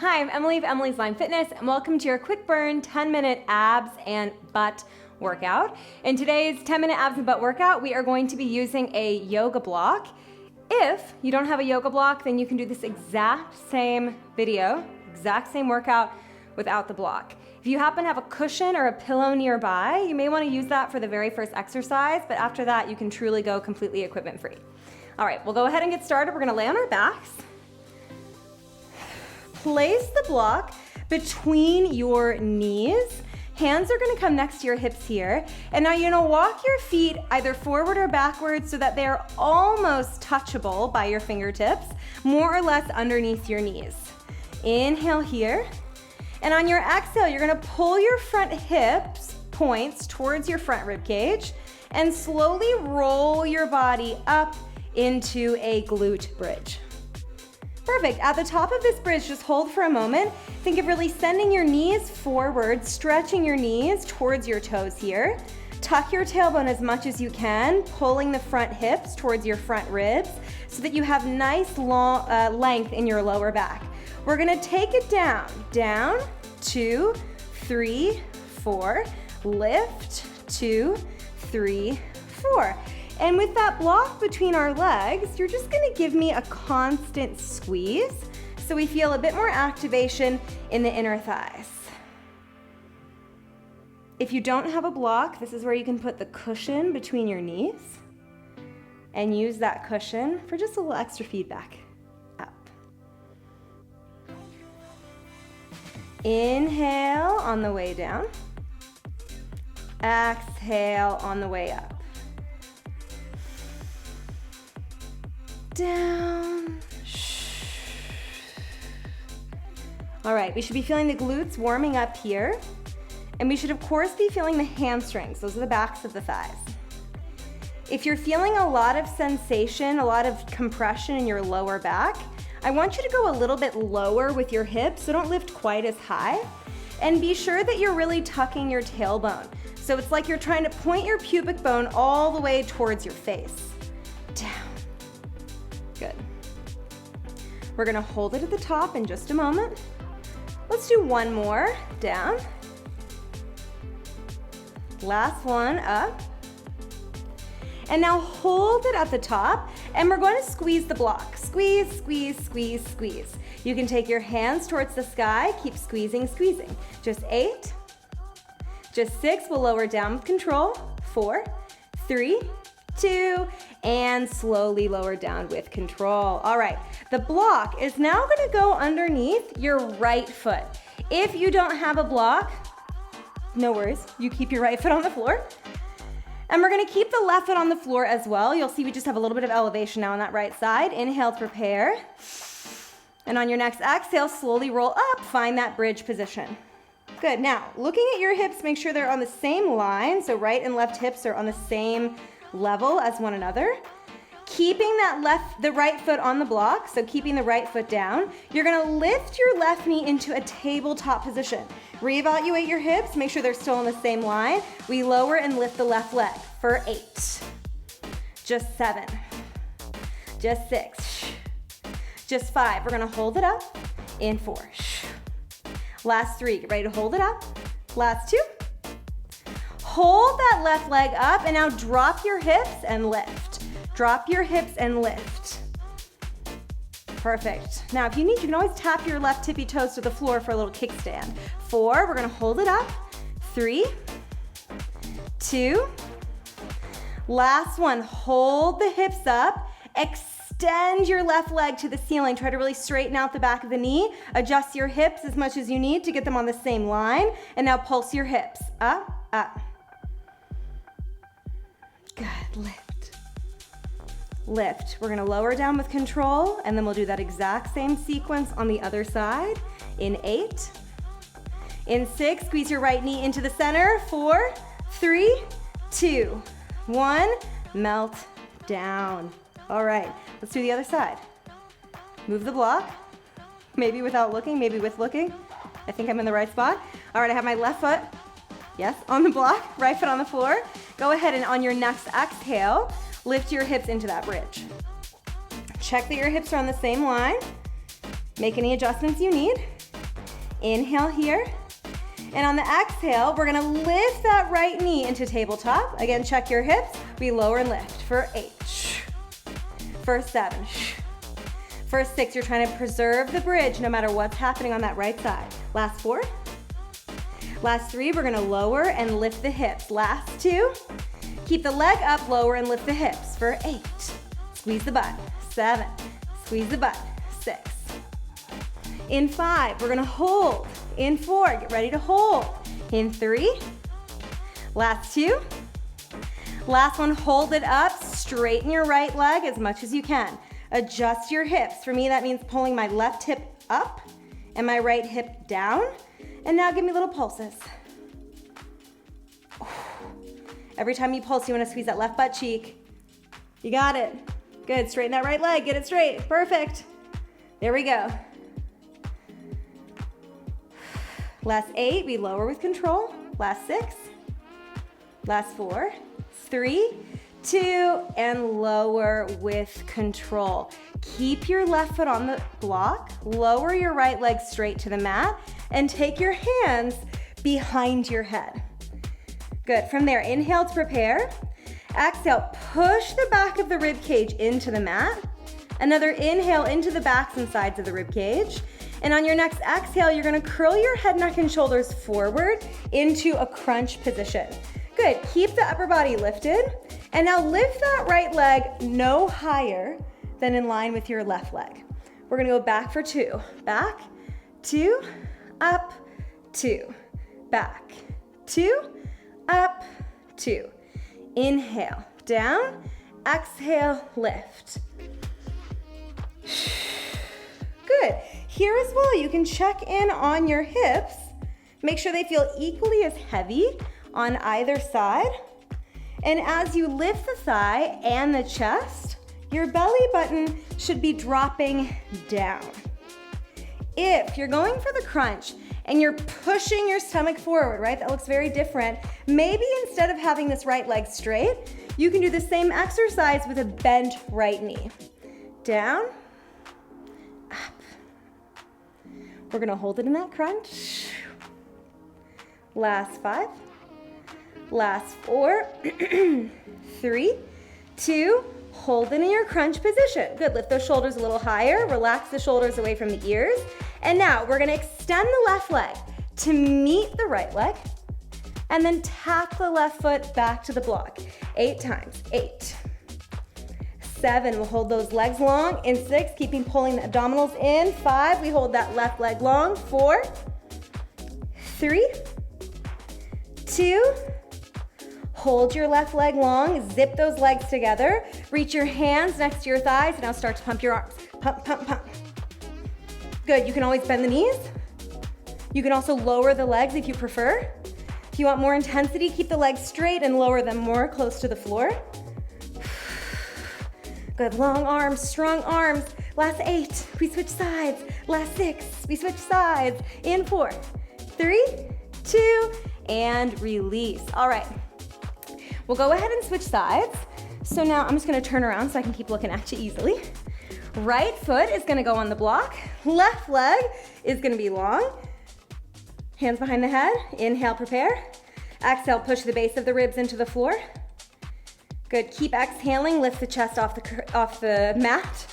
Hi, I'm Emily of Emily's Line Fitness, and welcome to your quick burn 10-minute abs and butt workout. In today's 10-minute abs and butt workout, we are going to be using a yoga block. If you don't have a yoga block, then you can do this exact same video, exact same workout without the block. If you happen to have a cushion or a pillow nearby, you may want to use that for the very first exercise, but after that, you can truly go completely equipment free. All right, we'll go ahead and get started. We're gonna lay on our backs. Place the block between your knees. Hands are gonna come next to your hips here. And now you're gonna walk your feet either forward or backwards so that they're almost touchable by your fingertips, more or less underneath your knees. Inhale here. And on your exhale, you're gonna pull your front hips points towards your front rib cage and slowly roll your body up into a glute bridge. Perfect. At the top of this bridge, just hold for a moment. Think of really sending your knees forward, stretching your knees towards your toes here. Tuck your tailbone as much as you can, pulling the front hips towards your front ribs so that you have nice long length in your lower back. We're gonna take it down, 2, 3, 4, lift, 2, 3, 4. And with that block between our legs, you're just gonna give me a constant squeeze so we feel a bit more activation in the inner thighs. If you don't have a block, this is where you can put the cushion between your knees and use that cushion for just a little extra feedback. Up. Inhale on the way down. Exhale on the way up. Down. All right, we should be feeling the glutes warming up here. And we should, of course, be feeling the hamstrings. Those are the backs of the thighs. If you're feeling a lot of sensation, a lot of compression in your lower back, I want you to go a little bit lower with your hips, so don't lift quite as high. And be sure that you're really tucking your tailbone. So it's like you're trying to point your pubic bone all the way towards your face. Down. Good. We're gonna hold it at the top in just a moment. Let's do one more. Down. Last one, up. And now hold it at the top, and we're going to squeeze the block. Squeeze, squeeze, squeeze, squeeze. You can take your hands towards the sky, keep squeezing, squeezing. Just 8, just 6, we'll lower down with control. 4, 3, 2, and slowly lower down with control. All right, the block is now gonna go underneath your right foot. If you don't have a block, no worries, you keep your right foot on the floor. And we're gonna keep the left foot on the floor as well. You'll see we just have a little bit of elevation now on that right side. Inhale to prepare. And on your next exhale, slowly roll up, find that bridge position. Good, now looking at your hips, make sure they're on the same line. So right and left hips are on the same level as one another. Keeping the right foot on the block, so keeping the right foot down, you're gonna lift your left knee into a tabletop position. Reevaluate your hips, make sure they're still on the same line. We lower and lift the left leg for 8, just 7, just 6, just 5. We're gonna hold it up in 4. Last 3, get ready to hold it up. Last 2. Hold that left leg up and now drop your hips and lift. Drop your hips and lift. Perfect. Now if you need, you can always tap your left tippy toes to the floor for a little kickstand. 4, we're gonna hold it up. 3, 2, last one. Hold the hips up. Extend your left leg to the ceiling. Try to really straighten out the back of the knee. Adjust your hips as much as you need to get them on the same line. And now pulse your hips. Up, up. Good, lift. Lift. We're gonna lower down with control, and then we'll do that exact same sequence on the other side. In 8, in 6, squeeze your right knee into the center. 4, 3, 2, 1, melt down. All right, let's do the other side. Move the block, maybe without looking, maybe with looking. I think I'm in the right spot. All right, I have my left foot, yes, on the block, right foot on the floor. Go ahead and on your next exhale, lift your hips into that bridge. Check that your hips are on the same line. Make any adjustments you need. Inhale here. And on the exhale, we're gonna lift that right knee into tabletop. Again, check your hips. We lower and lift for 8. For 7. For 6, you're trying to preserve the bridge no matter what's happening on that right side. Last 4. Last 3, we're gonna lower and lift the hips. Last 2, keep the leg up, lower and lift the hips for 8. Squeeze the butt. 7, squeeze the butt. 6. In 5, we're gonna hold. In 4, get ready to hold. In 3, last 2. Last one, hold it up, straighten your right leg as much as you can. Adjust your hips. For me, that means pulling my left hip up and my right hip down. And now give me little pulses. Every time you pulse, you wanna squeeze that left butt cheek. You got it. Good, straighten that right leg, get it straight, perfect. There we go. Last 8, we lower with control. Last 6, last 4, 3, 2, and lower with control. Keep your left foot on the block, lower your right leg straight to the mat, and take your hands behind your head. Good, from there, inhale to prepare. Exhale, push the back of the rib cage into the mat. Another inhale into the backs and sides of the rib cage. And on your next exhale, you're gonna curl your head, neck, and shoulders forward into a crunch position. Good, keep the upper body lifted. And now lift that right leg no higher than in line with your left leg. We're gonna go back for 2. Back, 2, up, 2. Back, 2, up, 2. Inhale, down, exhale, lift. Good. Here as well, you can check in on your hips. Make sure they feel equally as heavy on either side. And as you lift the thigh and the chest, your belly button should be dropping down. If you're going for the crunch and you're pushing your stomach forward, right? That looks very different. Maybe instead of having this right leg straight, you can do the same exercise with a bent right knee. Down, up. We're gonna hold it in that crunch. Last 5, last 4, 3, 2, hold it in your crunch position. Good, lift those shoulders a little higher, relax the shoulders away from the ears. And now we're gonna extend the left leg to meet the right leg, and then tap the left foot back to the block. 8 times, 8. 7, we'll hold those legs long. In 6, keeping pulling the abdominals in. 5, we hold that left leg long. 4, 3, 2, hold your left leg long. Zip those legs together. Reach your hands next to your thighs, and now start to pump your arms. Pump, pump, pump. Good, you can always bend the knees. You can also lower the legs if you prefer. If you want more intensity, keep the legs straight and lower them more close to the floor. Good, long arms, strong arms. Last 8, we switch sides. Last 6, we switch sides. In 4, 3, 2, and release. All right, we'll go ahead and switch sides. So now I'm just gonna turn around so I can keep looking at you easily. Right foot is gonna go on the block. Left leg is gonna be long. Hands behind the head. Inhale, prepare. Exhale, push the base of the ribs into the floor. Good, keep exhaling, lift the chest off the mat.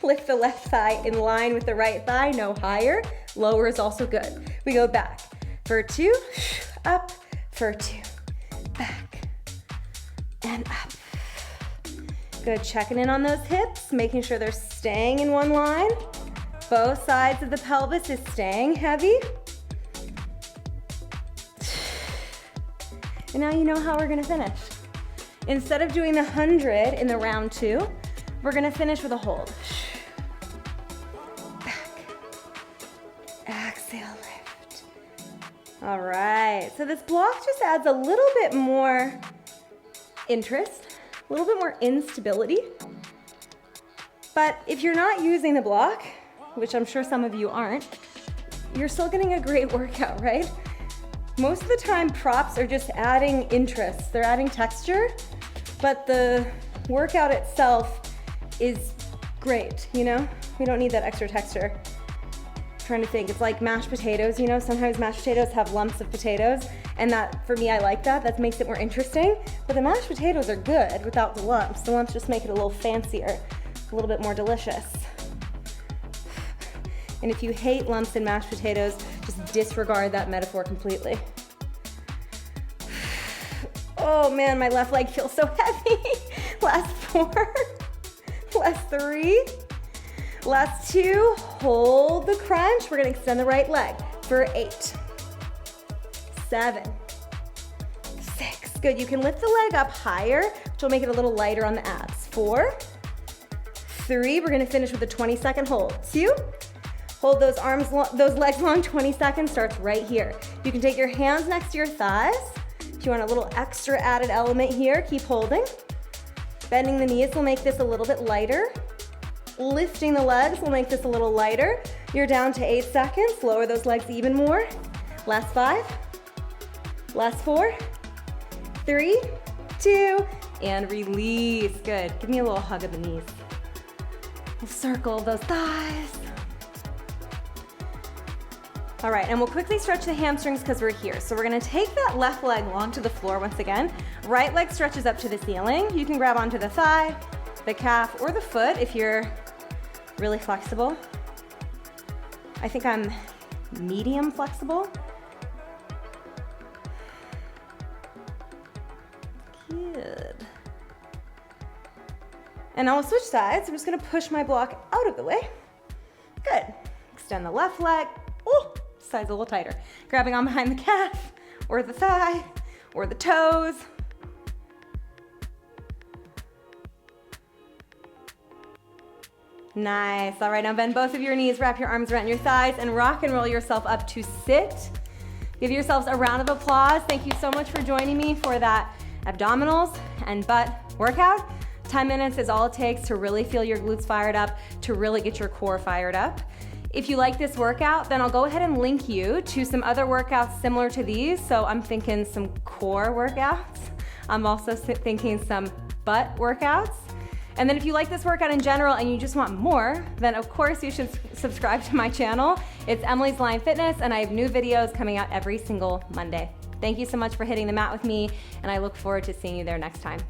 Lift the left thigh in line with the right thigh, no higher. Lower is also good. We go back for 2, up, for 2, back, and up. Good, checking in on those hips, making sure they're staying in one line. Both sides of the pelvis is staying heavy. And now you know how we're gonna finish. Instead of doing the 100 in the round 2, we're gonna finish with a hold. Back, exhale, lift. All right, so this block just adds a little bit more interest, a little bit more instability. But if you're not using the block, which I'm sure some of you aren't, you're still getting a great workout, right? Most of the time, props are just adding interest. They're adding texture, but the workout itself is great, you know? We don't need that extra texture. trying to think. It's like mashed potatoes, you know? Sometimes mashed potatoes have lumps of potatoes, and that, for me, I like that. That makes it more interesting. But the mashed potatoes are good without the lumps. The lumps just make it a little fancier, a little bit more delicious. And if you hate lumps in mashed potatoes, just disregard that metaphor completely. Oh man, my left leg feels so heavy. Last 4, last 3, last 2, hold the crunch. We're gonna extend the right leg for 8, 7, 6, good. You can lift the leg up higher, which will make it a little lighter on the abs. 4, 3, we're gonna finish with a 20-second hold. 2, hold those arms, those legs long, 20 seconds, starts right here. You can take your hands next to your thighs. If you want a little extra added element here, keep holding. Bending the knees will make this a little bit lighter. Lifting the legs will make this a little lighter. You're down to 8 seconds. Lower those legs even more. Last 5, last 4, 3, 2, and release. Good. Give me a little hug of the knees. A circle of those thighs. All right, and we'll quickly stretch the hamstrings because we're here. So we're gonna take that left leg long to the floor once again. Right leg stretches up to the ceiling. You can grab onto the thigh, the calf, or the foot if you're really flexible. I think I'm medium flexible. Good. And now we'll switch sides. I'm just gonna push my block out of the way. Good. Extend the left leg. Oh, side's a little tighter. Grabbing on behind the calf, or the thigh, or the toes. Nice. All right, now bend both of your knees, wrap your arms around your thighs, and rock and roll yourself up to sit. Give yourselves a round of applause. Thank you so much for joining me for that abdominals and butt workout. 10 minutes is all it takes to really feel your glutes fired up, to really get your core fired up. If you like this workout, then I'll go ahead and link you to some other workouts similar to these. So I'm thinking some core workouts. I'm also thinking some butt workouts. And then if you like this workout in general and you just want more, then of course you should subscribe to my channel. It's Emily's Line Fitness, and I have new videos coming out every single Monday. Thank you so much for hitting the mat with me, and I look forward to seeing you there next time.